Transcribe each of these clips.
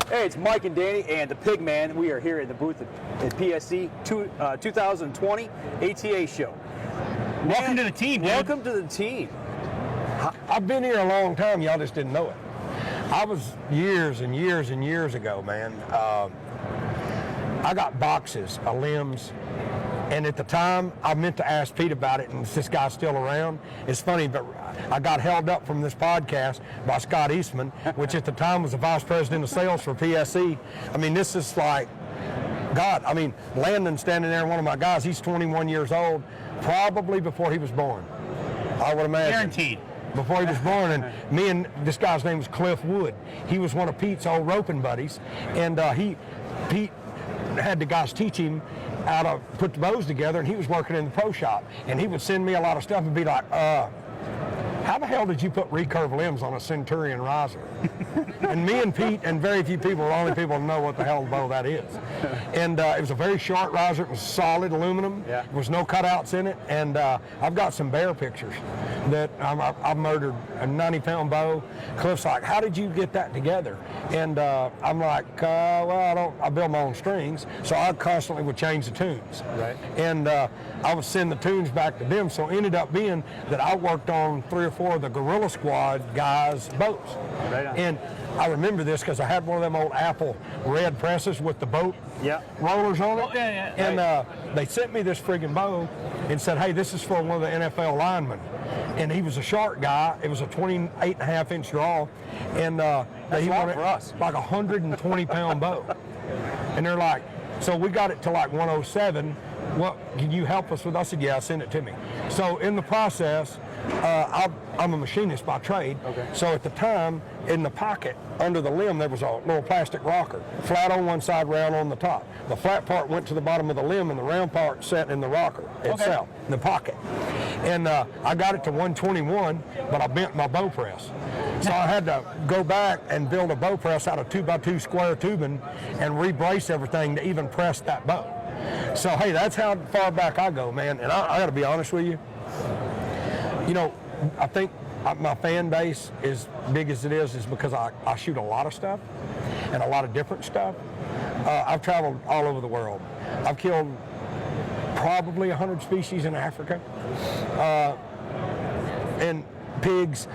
Hey, it's Mike and Danny and the Pigman. We are here at the booth at PSE 2020 ATA show. Welcome to the team, dude. Welcome to the team. I've been here a long time. Y'all just didn't know it. I was years and years and years ago, man. I got boxes of limbs. And at the time, I meant to ask Pete about it, and this guy's still around. It's funny, but I got held up from this podcast by Scott Eastman, which at the time was the vice president of sales for PSE. I mean, this is like, God, I mean, Landon's standing there, one of my guys, he's 21 years old, probably before he was born, I would imagine. Guaranteed. Before he was born, and me and this guy's name was Cliff Wood. He was one of Pete's old roping buddies, and Pete had the guys teach him how to put the bows together, and he was working in the pro shop, and he would send me a lot of stuff and be like, how the hell did you put recurve limbs on a Centurion riser? And me and Pete and very few people are the only people to know what the hell bow that is. And it was a very short riser. It was solid aluminum. Yeah. There was no cutouts in it. And I've got some bear pictures that I've murdered a 90-pound bow. Cliff's like, how did you get that together? And I'm like, well, I build my own strings, so I constantly would change the tunes. Right. And I would send the tunes back to them, so it ended up being that I worked on 3 or 4 of the Gorilla Squad guys' boats. Right on. And I remember this because I had one of them old Apple red presses with the boat rollers on it. Oh, yeah. And they sent me this friggin' bow and said, hey, this is for one of the NFL linemen. And he was a short guy. It was a 28.5-inch draw. And he wanted for us. like a 120-pound bow. And they're like, so we got it to like 107. What can you help us with? I said, yeah, send it to me. So in the process, I'm a machinist by trade. Okay. So at the time, in the pocket under the limb, there was a little plastic rocker, flat on one side, round on the top. The flat part went to the bottom of the limb, and the round part sat in the rocker itself, in the pocket. And I got it to 121, but I bent my bow press. So I had to go back and build a bow press out of 2x2 square tubing and re-brace everything to even press that bow. So, hey, that's how far back I go, man. And I got to be honest with you. You know, I think my fan base, as big as it is because I shoot a lot of stuff and a lot of different stuff. I've traveled all over the world. I've killed probably 100 species in Africa. And pigs,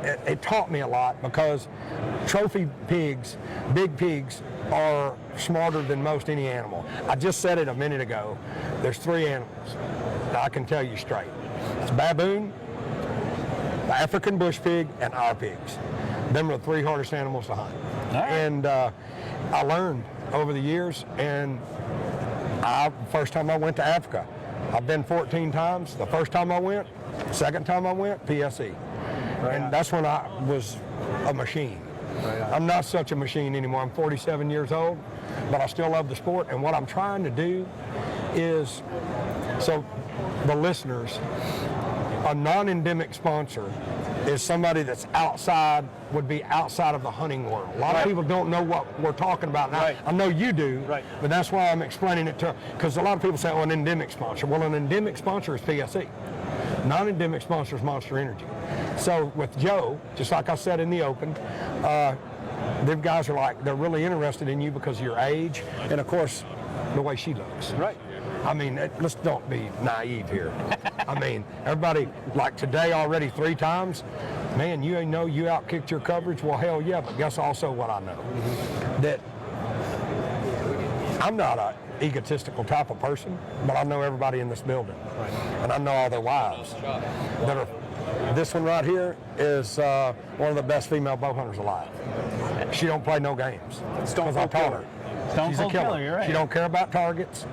it taught me a lot because trophy pigs, big pigs, are smarter than most any animal. I just said it a minute ago. There's 3 animals that I can tell you straight. It's baboon, the African bush pig, and our pigs. Them are the 3 hardest animals to hunt. Right. And I learned over the years, and first time I went to Africa, I've been 14 times. The first time I went, second time I went, PSE. Right. And that's when I was a machine. Right. I'm not such a machine anymore. I'm 47 years old, but I still love the sport. And what I'm trying to do is, so the listeners, a non-endemic sponsor is somebody that's outside, would be outside of the hunting world. A lot of people don't know what we're talking about now. Right. I know you do, Right. but that's why I'm explaining it to, because a lot of people say, oh, an endemic sponsor. Well, an endemic sponsor is PSE. Non-endemic sponsor is Monster Energy. So with Joe, just like I said in the open, them guys are like, they're really interested in you because of your age and, of course, the way she looks. Right. I mean, let's don't be naive here. I mean, everybody, like today already 3 times, man, you ain't know you outkicked your coverage? Well, hell yeah, but guess also what I know? That I'm not an egotistical type of person, but I know everybody in this building. Right. And I know all their wives. This one right here is one of the best female bow hunters alive. She don't play no games. Stone Because I Cold taught Killer. her. Stone She's a Cold killer. Killer, you're right. She don't care about targets.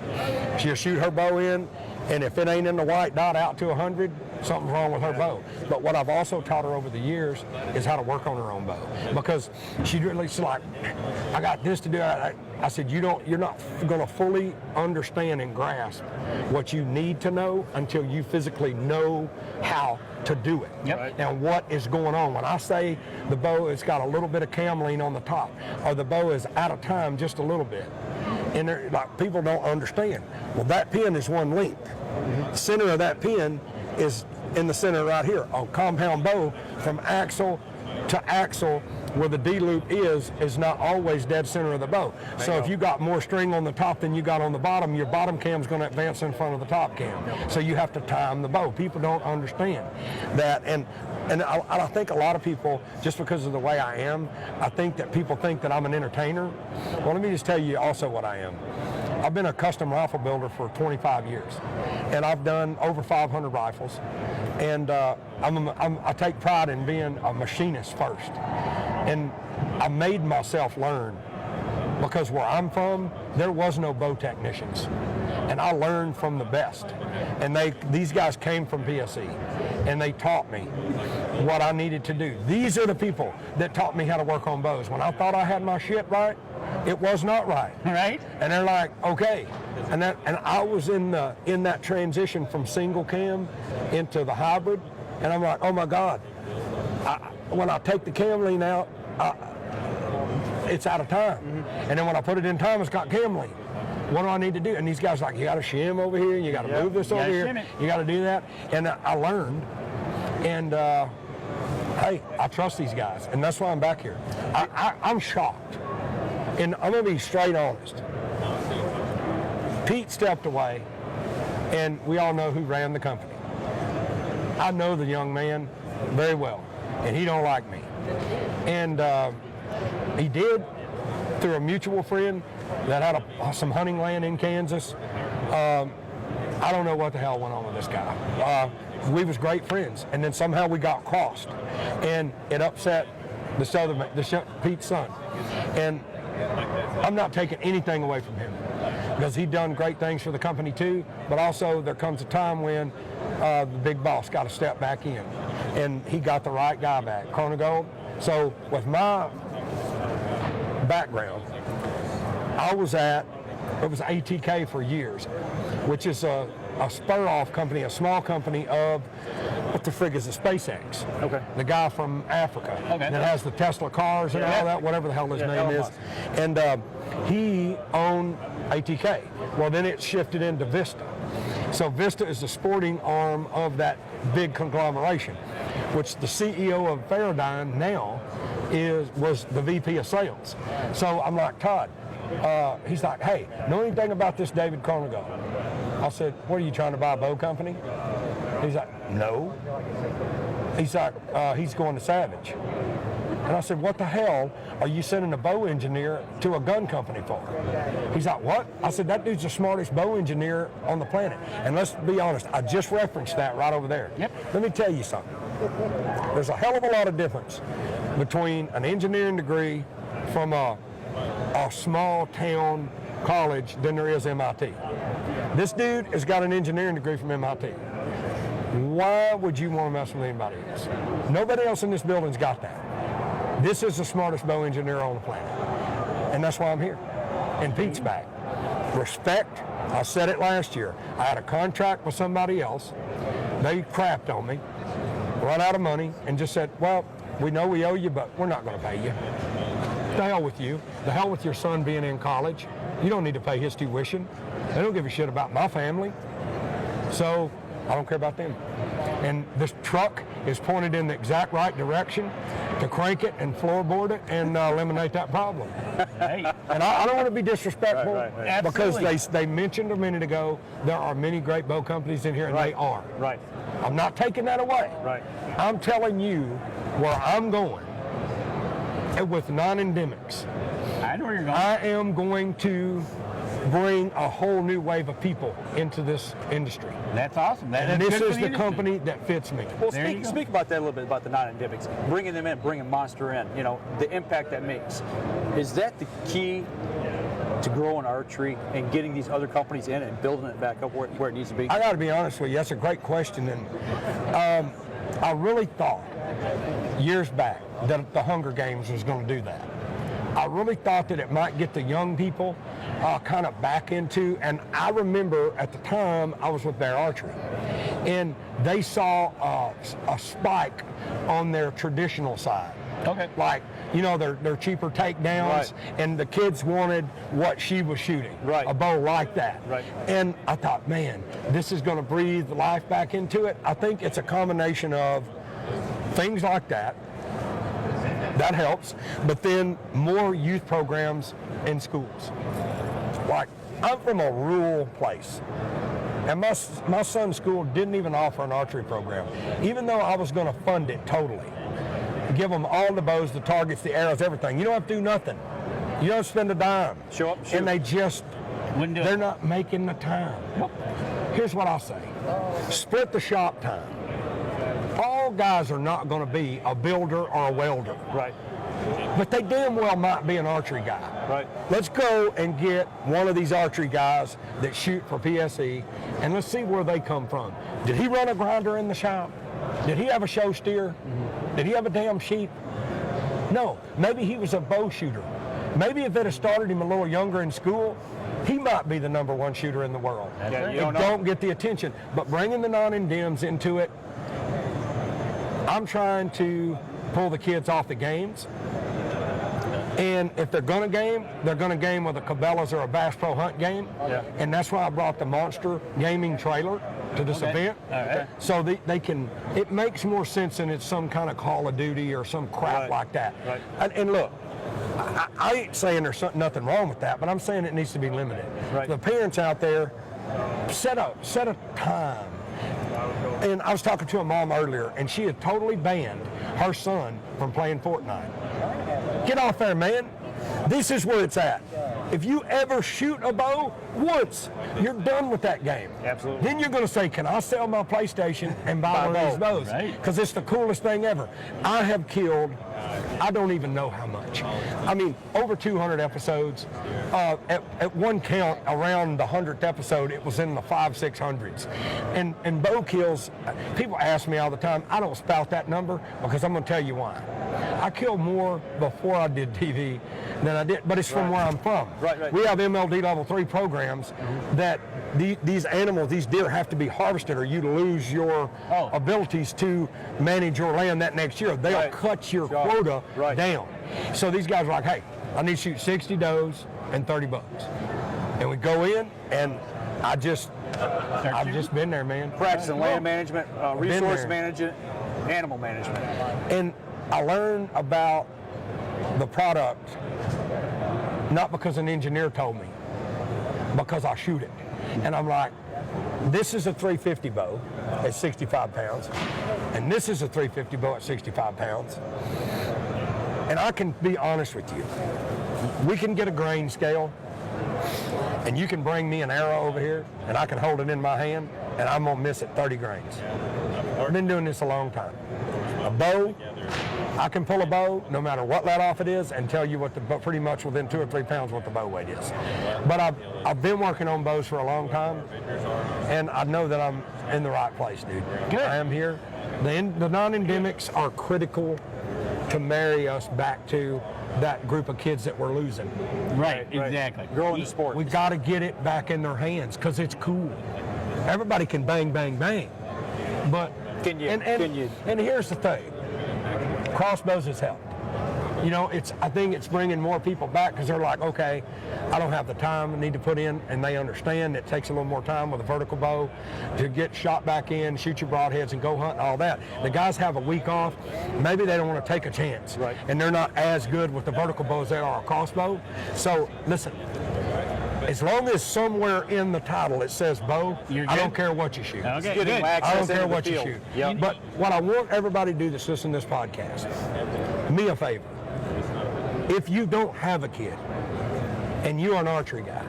She'll shoot her bow in, and if it ain't in the white dot out to 100, something's wrong with her bow. But what I've also taught her over the years is how to work on her own bow. Because she's like, I got this to do. I said, you're not going to fully understand and grasp what you need to know until you physically know how to do it. Yep. Right. And what is going on. When I say the bow has got a little bit of cameline on the top, or the bow is out of time just a little bit, and like people don't understand. Well, that pin is one length. The center of that pin is in the center right here. On compound bow, from axle to axle where the D loop is not always dead center of the bow. So if you got more string on the top than you got on the bottom, your bottom cam's going to advance in front of the top cam. So you have to time the bow. People don't understand that, and I think a lot of people, just because of the way I am, I think that people think that I'm an entertainer. Well, let me just tell you also what I am. I've been a custom rifle builder for 25 years, and I've done over 500 rifles, and I take pride in being a machinist first, and I made myself learn, because where I'm from, there was no bow technicians, and I learned from the best, and these guys came from PSE, and they taught me what I needed to do. These are the people that taught me how to work on bows. When I thought I had my shit right, it was not right. Right. And they're like, okay. And I was in that transition from single cam into the hybrid, and I'm like, oh my God. When I take the cam lean out, it's out of time. Mm-hmm. And then when I put it in time, it's got cam lean. What do I need to do? And these guys are like, you got to shim over here, you got to move this over here, you got to do that. And I learned, and hey, I trust these guys, and that's why I'm back here. I'm shocked, and I'm going to be straight honest. Pete stepped away, and we all know who ran the company. I know the young man very well, and he don't like me. And he did, through a mutual friend that had some hunting land in Kansas. I don't know what the hell went on with this guy. We was great friends, and then somehow we got crossed, and it upset Pete's son. And I'm not taking anything away from him, because he done great things for the company too, but also there comes a time when the big boss got to step back in, and he got the right guy back, Carnegie. So with my background, I was ATK for years, which is a spur-off company, a small company of, what the frig is it, SpaceX. Okay. The guy from Africa that has the Tesla cars and all that, whatever the hell his name is. And he owned ATK. Well, then it shifted into Vista. So Vista is the sporting arm of that big conglomeration, which the CEO of Paradigm now was the VP of sales. So I'm like, Todd, he's like, hey, know anything about this David Carnegie? I said, what, are you trying to buy a bow company? He's like, no. He's like, he's going to Savage. And I said, what the hell are you sending a bow engineer to a gun company for? He's like, what? I said, that dude's the smartest bow engineer on the planet. And let's be honest, I just referenced that right over there. Yep. Let me tell you something. There's a hell of a lot of difference between an engineering degree from a small town college than there is MIT. This dude has got an engineering degree from MIT. Why would you want to mess with anybody else? Nobody else in this building's got that. This is the smartest bow engineer on the planet. And that's why I'm here. And Pete's back. Respect. I said it last year. I had a contract with somebody else. They crapped on me, run out of money, and just said, well, we know we owe you, but we're not going to pay you. The hell with you. The hell with your son being in college. You don't need to pay his tuition. They don't give a shit about my family. So I don't care about them. And this truck is pointed in the exact right direction to crank it and floorboard it and eliminate that problem. Hey. And I don't want to be disrespectful, Right. because they mentioned a minute ago there are many great bow companies in here, and they are. Right. I'm not taking that away. Right. I'm telling you where I'm going with non-endemics. I know where you're going. I am going to bring a whole new wave of people into this industry. That's awesome. And this is the company that fits me. Well, There you go. speak about that a little bit, about the non-endemics. Bringing them in, bringing Monster in, the impact that makes. Is that the key to growing archery and getting these other companies in and building it back up where it needs to be? I got to be honest with you, that's a great question. And I really thought years back that the Hunger Games was going to do that. I really thought that it might get the young people kind of back into, and I remember at the time I was with Bear Archery, and they saw a spike on their traditional side. Okay. Like, their cheaper takedowns, Right. and the kids wanted what she was shooting, Right. a bow like that. Right. And I thought, man, this is going to breathe life back into it. I think it's a combination of things like that, That helps. But then more youth programs in schools. Like, I'm from a rural place. And my son's school didn't even offer an archery program, even though I was going to fund it totally. Give them all the bows, the targets, the arrows, everything. You don't have to do nothing. You don't spend a dime. Show up, shoot. And they just, Wouldn't do it. they're not making the time. Here's what I'll say. Split the shop time. All guys are not going to be a builder or a welder. Right. But they damn well might be an archery guy. Right. Let's go and get one of these archery guys that shoot for PSE, and let's see where they come from. Did he run a grinder in the shop? Did he have a show steer? Did he have a damn sheep? No. Maybe he was a bow shooter. Maybe if they'd have started him a little younger in school, he might be the #1 shooter in the world. Yeah, you And don't know. don't get the attention. But bringing the non-indemns into it, I'm trying to pull the kids off the games. And if they're going to game, they're going to game with a Cabela's or a Bass Pro Hunt game. Yeah. And that's why I brought the Monster Gaming trailer to this event. All right. So they can, it makes more sense than it's some kind of Call of Duty or some crap Right. like that. Right. And look, I ain't saying there's nothing wrong with that, but I'm saying it needs to be limited. Right. The parents out there, set a time. And I was talking to a mom earlier, and she had totally banned her son from playing Fortnite. Get off there, man. This is where it's at. If you ever shoot a bow once, you're done with that game. Absolutely. Then you're going to say, can I sell my PlayStation and buy one of these bows? Right. Because it's the coolest thing ever. I have killed, I don't even know how much. I mean, over 200 episodes. At one count, around the 100th episode, it was in the 500-600s. And bow kills, people ask me all the time, I don't spout that number because I'm going to tell you why. I killed more before I did TV than I did, but it's from where I'm from. Right. We have MLD level 3 programs that these animals, these deer have to be harvested or you lose your abilities to manage your land that next year. They'll Right. cut your Sure. quota Right. down. So these guys are like, hey, I need to shoot 60 does and 30 bucks. And we go in and I've just been there, man. Practicing land management, resource there. management, animal management. And I learned about the product not because an engineer told me, because I shoot it. And I'm like, this is a 350 bow at 65 pounds, and this is a 350 bow at 65 pounds. And I can be honest with you. We can get a grain scale, and you can bring me an arrow over here, and I can hold it in my hand, and I'm gonna miss it 30 grains. I've been doing this a long time. A bow, I can pull a bow no matter what let off it is and tell you what pretty much within 2 or 3 pounds what the bow weight is. But I've been working on bows for a long time, and I know that I'm in the right place, dude. Good. I am here. The non-endemics are critical to marry us back to that group of kids that we're losing. Right, Right. exactly. Growing the sport. We got to get it back in their hands because it's cool. Everybody can bang, bang, bang, but Can you- And here's the thing: crossbows has helped. You know, I think it's bringing more people back because they're like, okay, I don't have the time I need to put in, and they understand it takes a little more time with a vertical bow to get shot back in, shoot your broadheads, and go hunt, all that. The guys have a week off. Maybe they don't want to take a chance, Right. and they're not as good with the vertical bow as they are a crossbow. So listen, as long as somewhere in the title it says bow, You're I good. don't care what you shoot. Okay, Getting good. access I don't care into the what you field. shoot. Yep. But what I want everybody to do that's listening to this podcast, me a favor. If you don't have a kid and you're an archery guy,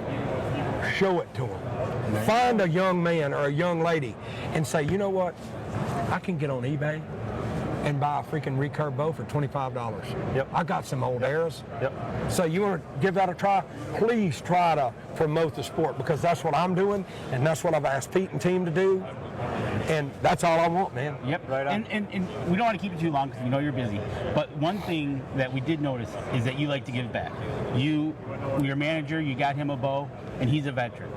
show it to them. Find a young man or a young lady and say, you know what? I can get on eBay and buy a freaking recurve bow for $25. Yep. I got some old arrows. Yep. So you want to give that a try? Please try to promote the sport because that's what I'm doing and that's what I've asked Pete and team to do. And that's all I want, man. Yep. Right on. And we don't want to keep you too long because we know you're busy. But one thing that we did notice is that you like to give back. Your manager, you got him a bow, and he's a veteran.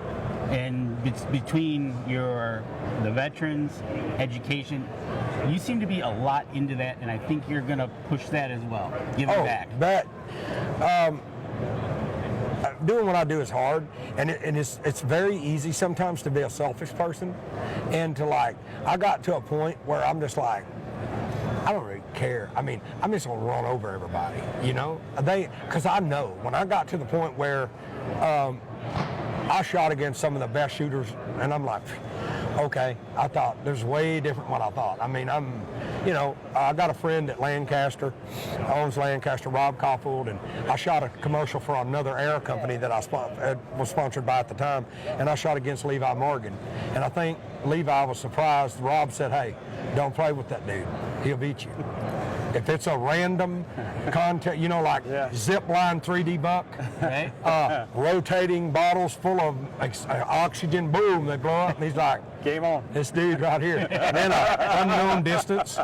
And between the veterans, education, you seem to be a lot into that, and I think you're going to push that as well. Give it back. Doing what I do is hard, and it's very easy sometimes to be a selfish person, and to I got to a point where I'm just like, I don't really care. I mean, I'm just gonna run over everybody, you know? Because I know when I got to the point where I shot against some of the best shooters, and I'm like, okay, I thought there's way different what I thought. I mean, I got a friend at Lancaster, owns Lancaster, Rob Caulfield, and I shot a commercial for another air company that I was sponsored by at the time, and I shot against Levi Morgan. And I think Levi was surprised. Rob said, hey, don't play with that dude. He'll beat you. If it's a random contest, like zip line 3D buck, Right? rotating bottles full of oxygen, boom, they blow up, and he's like, Game on. this dude right here. And then an unknown distance,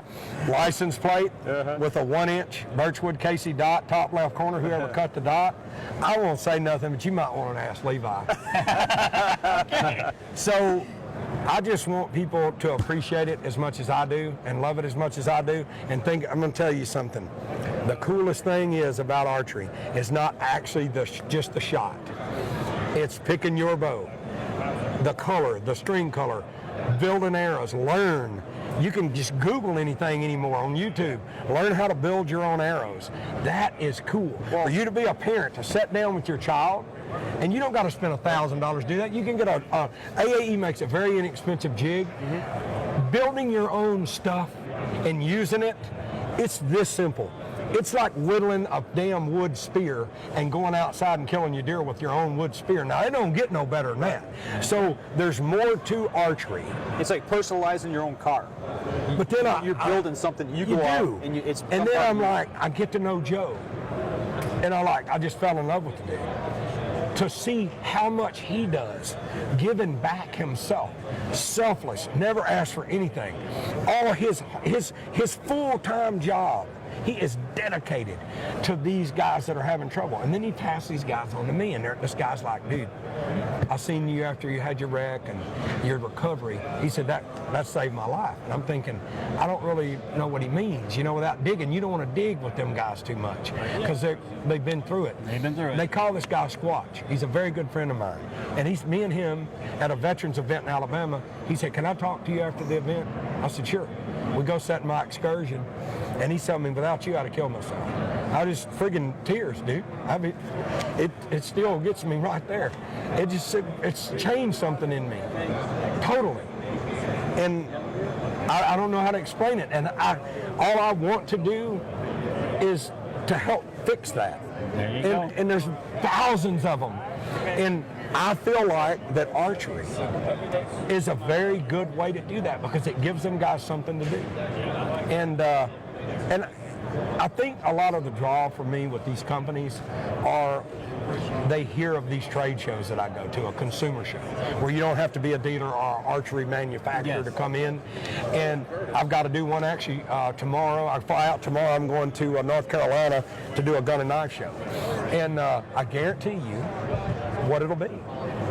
license plate with a 1-inch Birchwood Casey dot, top left corner, whoever cut the dot. I won't say nothing, but you might want to ask Levi. So I just want people to appreciate it as much as I do and love it as much as I do, and think, I'm going to tell you something. The coolest thing is about archery is not actually just the shot. It's picking your bow, the color, the string color, building arrows, learn. You can just Google anything anymore on YouTube. Learn how to build your own arrows. That is cool. For you to be a parent, to sit down with your child, and you don't got to spend $1,000 to do that. You can get AAE makes a very inexpensive jig. Building your own stuff and using it, it's this simple. It's like whittling a damn wood spear and going outside and killing your deer with your own wood spear. Now, it don't get no better than that. So there's more to archery. It's like personalizing your own car. But then You're building something. You do. go out and it's. And then I'm like, I get to know Joe, and I just fell in love with the dude. To see how much he does, giving back himself, selfless, never asks for anything. All his full-time job, he is dedicated to these guys that are having trouble. And then he passes these guys on to me, and this guy's like, dude, I seen you after you had your wreck and your recovery. He said, that saved my life. And I'm thinking, I don't really know what he means. Without digging, you don't want to dig with them guys too much because they've been through it. They've been through it. They call this guy Squatch. He's a very good friend of mine. And me and him at a veterans event in Alabama, he said, can I talk to you after the event? I said, sure. We go set in my excursion, and he's telling me, without you, I'd have killed myself. I just friggin' tears, dude. I mean, it still gets me right there. It's changed something in me, totally. And I don't know how to explain it. And all I want to do is to help fix that. There you go. And there's thousands of them. And I feel like that archery is a very good way to do that because it gives them guys something to do. And I think a lot of the draw for me with these companies are they hear of these trade shows that I go to, a consumer show, where you don't have to be a dealer or archery manufacturer to come in. And I've got to do one actually tomorrow. I fly out tomorrow. I'm going to North Carolina to do a gun and knife show. And I guarantee you what it'll be.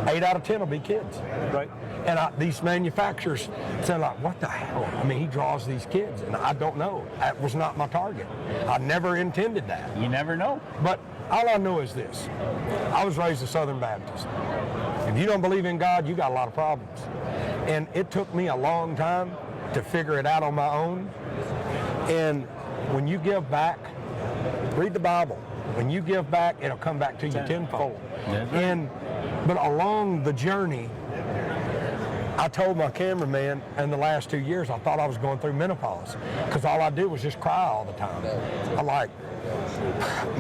8 out of 10 will be kids. Right. And these manufacturers say, like, what the hell? I mean, he draws these kids, and I don't know. That was not my target. I never intended that. You never know. But all I know is this. I was raised a Southern Baptist. If you don't believe in God, you got a lot of problems. And it took me a long time to figure it out on my own. And when you give back, read the Bible. When you give back, it'll come back to you tenfold. But along the journey, I told my cameraman in the last 2 years, I thought I was going through menopause because all I did was just cry all the time.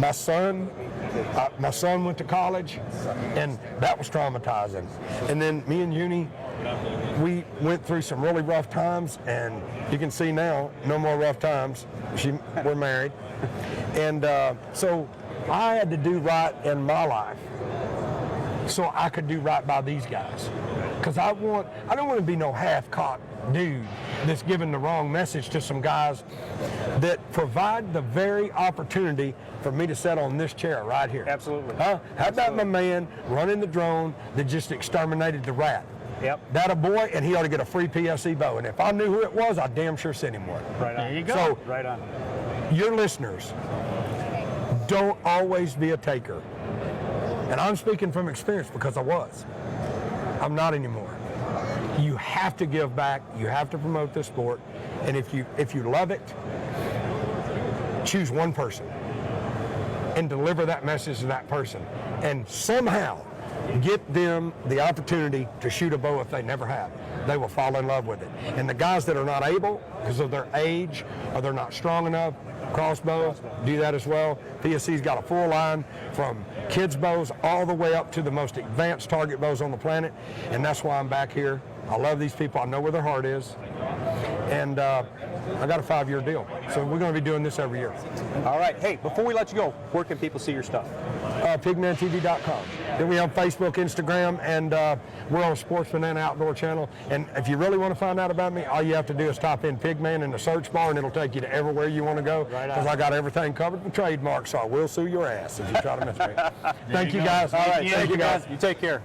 My son went to college, and that was traumatizing. And then me and Uni, we went through some really rough times, and you can see now, no more rough times. We're married. And so I had to do right in my life so I could do right by these guys. Because I don't want to be no half-cocked dude that's giving the wrong message to some guys that provide the very opportunity for me to sit on this chair right here. Absolutely. How about my man running the drone that just exterminated the rat? Yep. That a boy, and he ought to get a free PSE bow. And if I knew who it was, I'd damn sure send him one. Right on. There you go. So, Right on. your listeners, don't always be a taker. And I'm speaking from experience because I was. I'm not anymore. You have to give back. You have to promote this sport. And if you love it, choose one person and deliver that message to that person, and somehow get them the opportunity to shoot a bow if they never have. They will fall in love with it. And the guys that are not able, because of their age, or they're not strong enough, crossbows, do that as well. PSE's got a full line from kids bows all the way up to the most advanced target bows on the planet, and that's why I'm back here. I love these people. I know where their heart is. And I got a 5-year deal. So we're going to be doing this every year. All right. Hey, before we let you go, where can people see your stuff? PigmanTV.com. Then we have Facebook, Instagram, and we're on Sportsman and Outdoor channel. And if you really want to find out about me, all you have to do is type in Pigman in the search bar, and it'll take you to everywhere you want to go. Because I got everything covered with trademarks, so I will sue your ass if you try to mess with me. Thank you guys. All right. Thank you guys. You take care.